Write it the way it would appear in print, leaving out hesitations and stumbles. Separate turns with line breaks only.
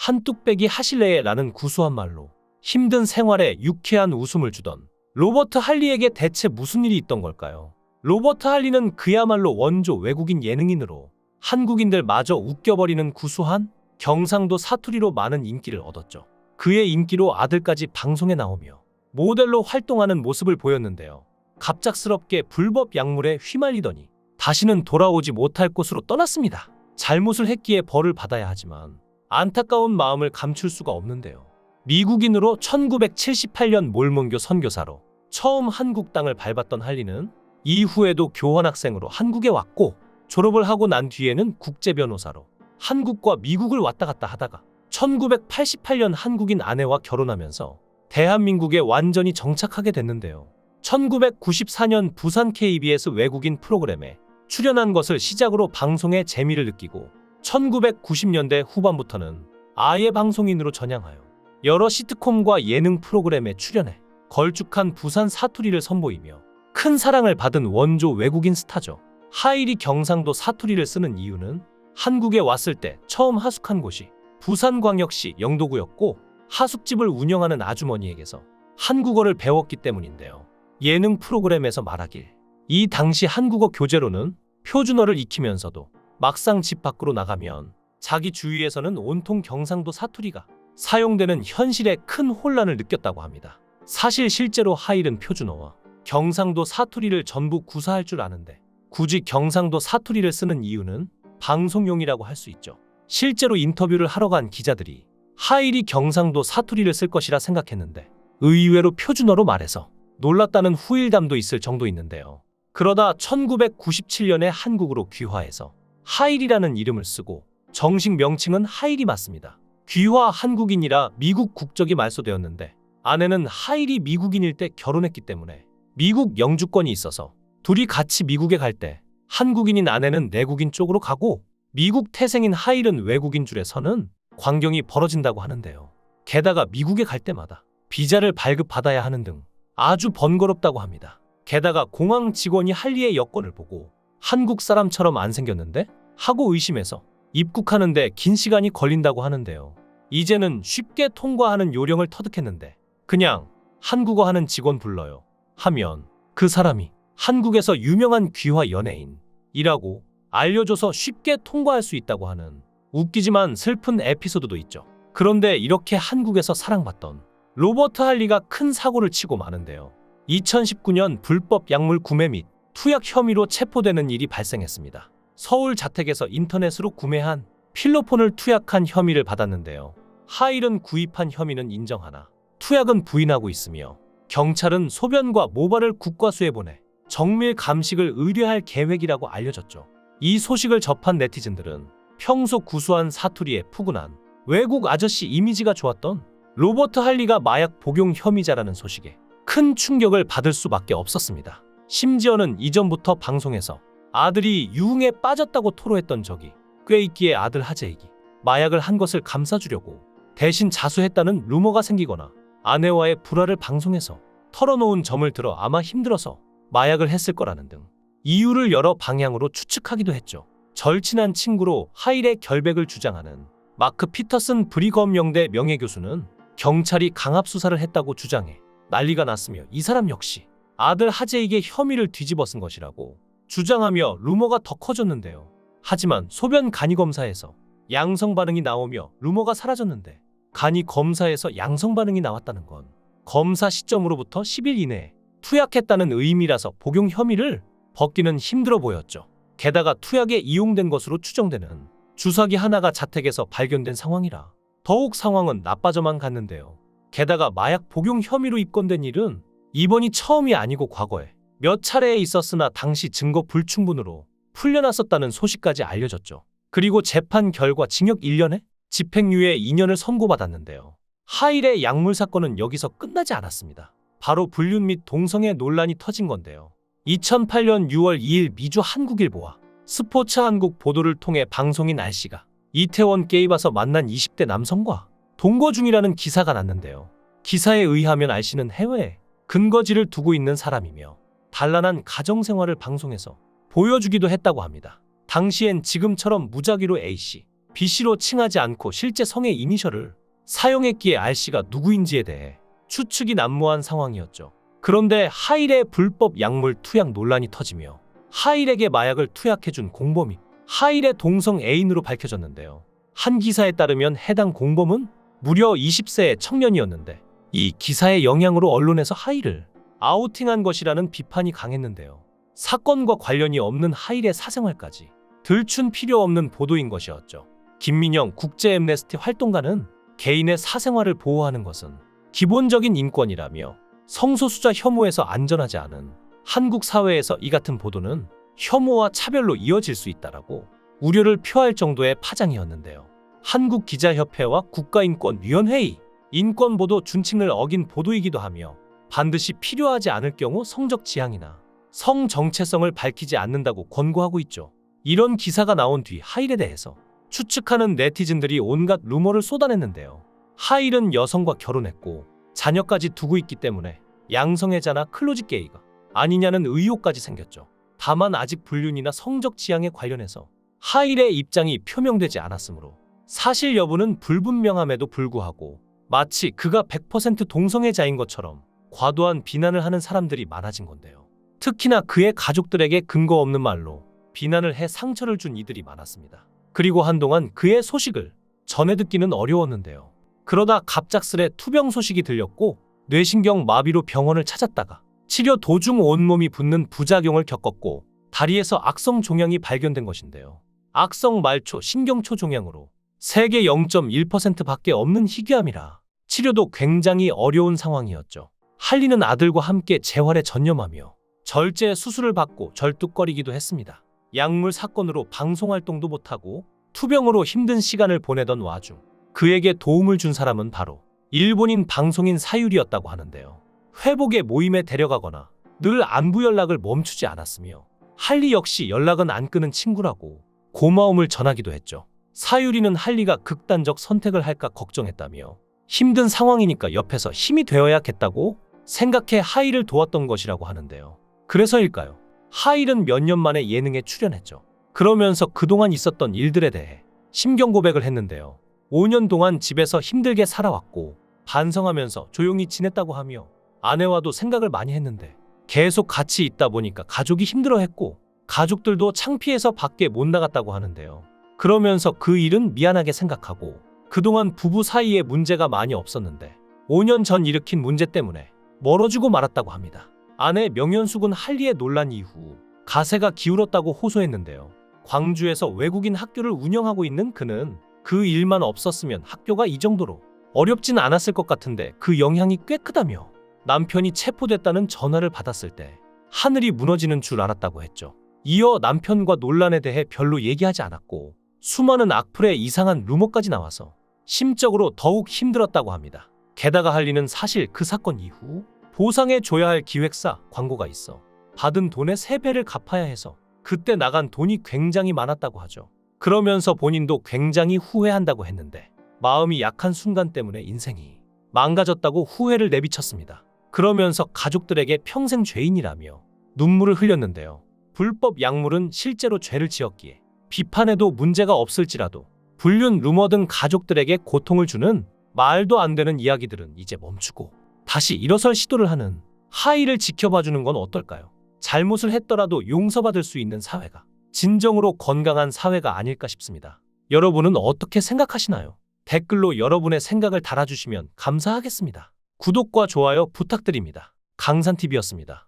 한뚝배기 하실래에 라는 구수한 말로 힘든 생활에 유쾌한 웃음을 주던 로버트 할리에게 대체 무슨 일이 있던 걸까요? 로버트 할리는 그야말로 원조 외국인 예능인으로 한국인들 마저 웃겨버리는 구수한 경상도 사투리로 많은 인기를 얻었죠. 그의 인기로 아들까지 방송에 나오며 모델로 활동하는 모습을 보였는데요. 갑작스럽게 불법 약물에 휘말리더니 다시는 돌아오지 못할 곳으로 떠났습니다. 잘못을 했기에 벌을 받아야 하지만 안타까운 마음을 감출 수가 없는데요. 미국인으로 1978년 몰몬교 선교사로 처음 한국 땅을 밟았던 할리는 이후에도 교환학생으로 한국에 왔고, 졸업을 하고 난 뒤에는 국제변호사로 한국과 미국을 왔다 갔다 하다가 1988년 한국인 아내와 결혼하면서 대한민국에 완전히 정착하게 됐는데요. 1994년 부산 KBS 외국인 프로그램에 출연한 것을 시작으로 방송의 재미를 느끼고 1990년대 후반부터는 아예 방송인으로 전향하여 여러 시트콤과 예능 프로그램에 출연해 걸쭉한 부산 사투리를 선보이며 큰 사랑을 받은 원조 외국인 스타죠. 하일이 경상도 사투리를 쓰는 이유는 한국에 왔을 때 처음 하숙한 곳이 부산광역시 영도구였고, 하숙집을 운영하는 아주머니에게서 한국어를 배웠기 때문인데요. 예능 프로그램에서 말하길, 이 당시 한국어 교재로는 표준어를 익히면서도 막상 집 밖으로 나가면 자기 주위에서는 온통 경상도 사투리가 사용되는 현실에 큰 혼란을 느꼈다고 합니다. 사실 실제로 하일은 표준어와 경상도 사투리를 전부 구사할 줄 아는데 굳이 경상도 사투리를 쓰는 이유는 방송용이라고 할 수 있죠. 실제로 인터뷰를 하러 간 기자들이 하일이 경상도 사투리를 쓸 것이라 생각했는데 의외로 표준어로 말해서 놀랐다는 후일담도 있을 정도 있는데요. 그러다 1997년에 한국으로 귀화해서 하일이라는 이름을 쓰고 정식 명칭은 하일이 맞습니다. 귀화 한국인이라 미국 국적이 말소되었는데 아내는 하일이 미국인일 때 결혼했기 때문에 미국 영주권이 있어서 둘이 같이 미국에 갈 때 한국인인 아내는 내국인 쪽으로 가고 미국 태생인 하일은 외국인 줄에 서는 광경이 벌어진다고 하는데요. 게다가 미국에 갈 때마다 비자를 발급받아야 하는 등 아주 번거롭다고 합니다. 게다가 공항 직원이 할리의 여권을 보고 한국 사람처럼 안 생겼는데? 하고 의심해서 입국하는데 긴 시간이 걸린다고 하는데요. 이제는 쉽게 통과하는 요령을 터득했는데 그냥 한국어 하는 직원 불러요 하면 그 사람이 한국에서 유명한 귀화 연예인이라고 알려줘서 쉽게 통과할 수 있다고 하는 웃기지만 슬픈 에피소드도 있죠. 그런데 이렇게 한국에서 사랑받던 로버트 할리가 큰 사고를 치고 마는데요. 2019년 불법 약물 구매 및 투약 혐의로 체포되는 일이 발생했습니다. 서울 자택에서 인터넷으로 구매한 필로폰을 투약한 혐의를 받았는데요. 하일은 구입한 혐의는 인정하나 투약은 부인하고 있으며 경찰은 소변과 모발을 국과수에 보내 정밀 감식을 의뢰할 계획이라고 알려졌죠. 이 소식을 접한 네티즌들은 평소 구수한 사투리에 푸근한 외국 아저씨 이미지가 좋았던 로버트 할리가 마약 복용 혐의자라는 소식에 큰 충격을 받을 수밖에 없었습니다. 심지어는 이전부터 방송에서 아들이 유흥에 빠졌다고 토로했던 적이 꽤 있기에 아들 하재익이 마약을 한 것을 감싸주려고 대신 자수했다는 루머가 생기거나 아내와의 불화를 방송에서 털어놓은 점을 들어 아마 힘들어서 마약을 했을 거라는 등 이유를 여러 방향으로 추측하기도 했죠. 절친한 친구로 하일의 결백을 주장하는 마크 피터슨 브리검 영대 명예교수는 경찰이 강압수사를 했다고 주장해 난리가 났으며 이 사람 역시 아들 하재익의 혐의를 뒤집어 쓴 것이라고 주장하며 루머가 더 커졌는데요. 하지만 소변 간이 검사에서 양성 반응이 나오며 루머가 사라졌는데 간이 검사에서 양성 반응이 나왔다는 건 검사 시점으로부터 10일 이내에 투약했다는 의미라서 복용 혐의를 벗기는 힘들어 보였죠. 게다가 투약에 이용된 것으로 추정되는 주사기 하나가 자택에서 발견된 상황이라 더욱 상황은 나빠져만 갔는데요. 게다가 마약 복용 혐의로 입건된 일은 이번이 처음이 아니고 과거에 몇 차례에 있었으나 당시 증거 불충분으로 풀려났었다는 소식까지 알려졌죠. 그리고 재판 결과 징역 1년에 집행유예 2년을 선고받았는데요. 하일의 약물 사건은 여기서 끝나지 않았습니다. 바로 불륜 및 동성애 논란이 터진 건데요. 2008년 6월 2일 미주 한국일보와 스포츠 한국 보도를 통해 방송인 R씨가 이태원 게이바서 만난 20대 남성과 동거 중이라는 기사가 났는데요. 기사에 의하면 R씨는 해외에 근거지를 두고 있는 사람이며 단란한 가정생활을 방송에서 보여주기도 했다고 합니다. 당시엔 지금처럼 무작위로 A씨, B씨로 칭하지 않고 실제 성의 이니셜을 사용했기에 R씨가 누구인지에 대해 추측이 난무한 상황이었죠. 그런데 하일의 불법 약물 투약 논란이 터지며 하일에게 마약을 투약해준 공범이 하일의 동성 애인으로 밝혀졌는데요. 한 기사에 따르면 해당 공범은 무려 20세의 청년이었는데 이 기사의 영향으로 언론에서 하일을 아우팅한 것이라는 비판이 강했는데요. 사건과 관련이 없는 하일의 사생활까지 들춘 필요 없는 보도인 것이었죠. 김민영 국제앰네스티 활동가는 개인의 사생활을 보호하는 것은 기본적인 인권이라며 성소수자 혐오에서 안전하지 않은 한국 사회에서 이 같은 보도는 혐오와 차별로 이어질 수 있다라고 우려를 표할 정도의 파장이었는데요. 한국기자협회와 국가인권위원회의 인권보도 준칙을 어긴 보도이기도 하며 반드시 필요하지 않을 경우 성적 지향이나 성 정체성을 밝히지 않는다고 권고하고 있죠. 이런 기사가 나온 뒤 하일에 대해서 추측하는 네티즌들이 온갖 루머를 쏟아냈는데요. 하일은 여성과 결혼했고 자녀까지 두고 있기 때문에 양성애자나 클로짓 게이가 아니냐는 의혹까지 생겼죠. 다만 아직 불륜이나 성적 지향에 관련해서 하일의 입장이 표명되지 않았으므로 사실 여부는 불분명함에도 불구하고 마치 그가 100% 동성애자인 것처럼 과도한 비난을 하는 사람들이 많아진 건데요. 특히나 그의 가족들에게 근거 없는 말로 비난을 해 상처를 준 이들이 많았습니다. 그리고 한동안 그의 소식을 전해 듣기는 어려웠는데요. 그러다 갑작스레 투병 소식이 들렸고 뇌신경 마비로 병원을 찾았다가 치료 도중 온몸이 붓는 부작용을 겪었고 다리에서 악성 종양이 발견된 것인데요. 악성 말초 신경초 종양으로 세계 0.1%밖에 없는 희귀암이라 치료도 굉장히 어려운 상황이었죠. 할리는 아들과 함께 재활에 전념하며 절제 수술을 받고 절뚝거리기도 했습니다. 약물 사건으로 방송활동도 못하고 투병으로 힘든 시간을 보내던 와중 그에게 도움을 준 사람은 바로 일본인 방송인 사유리였다고 하는데요. 회복의 모임에 데려가거나 늘 안부 연락을 멈추지 않았으며 할리 역시 연락은 안 끊은 친구라고 고마움을 전하기도 했죠. 사유리는 할리가 극단적 선택을 할까 걱정했다며 힘든 상황이니까 옆에서 힘이 되어야겠다고 생각해 하일을 도왔던 것이라고 하는데요. 그래서일까요? 하일은 몇 년 만에 예능에 출연했죠. 그러면서 그동안 있었던 일들에 대해 심경 고백을 했는데요. 5년 동안 집에서 힘들게 살아왔고 반성하면서 조용히 지냈다고 하며 아내와도 생각을 많이 했는데 계속 같이 있다 보니까 가족이 힘들어했고 가족들도 창피해서 밖에 못 나갔다고 하는데요. 그러면서 그 일은 미안하게 생각하고 그동안 부부 사이에 문제가 많이 없었는데 5년 전 일으킨 문제 때문에 멀어지고 말았다고 합니다. 아내 명현숙은 할리의 논란 이후 가세가 기울었다고 호소했는데요. 광주에서 외국인 학교를 운영하고 있는 그는 그 일만 없었으면 학교가 이 정도로 어렵진 않았을 것 같은데 그 영향이 꽤 크다며 남편이 체포됐다는 전화를 받았을 때 하늘이 무너지는 줄 알았다고 했죠. 이어 남편과 논란에 대해 별로 얘기하지 않았고 수많은 악플에 이상한 루머까지 나와서 심적으로 더욱 힘들었다고 합니다. 게다가 할리는 사실 그 사건 이후 보상해줘야 할 기획사 광고가 있어 받은 돈의 3배를 갚아야 해서 그때 나간 돈이 굉장히 많았다고 하죠. 그러면서 본인도 굉장히 후회한다고 했는데 마음이 약한 순간 때문에 인생이 망가졌다고 후회를 내비쳤습니다. 그러면서 가족들에게 평생 죄인이라며 눈물을 흘렸는데요. 불법 약물은 실제로 죄를 지었기에 비판해도 문제가 없을지라도 불륜, 루머 등 가족들에게 고통을 주는 말도 안 되는 이야기들은 이제 멈추고 다시 일어설 시도를 하는 하일을 지켜봐주는 건 어떨까요? 잘못을 했더라도 용서받을 수 있는 사회가 진정으로 건강한 사회가 아닐까 싶습니다. 여러분은 어떻게 생각하시나요? 댓글로 여러분의 생각을 달아주시면 감사하겠습니다. 구독과 좋아요 부탁드립니다. 강산TV였습니다.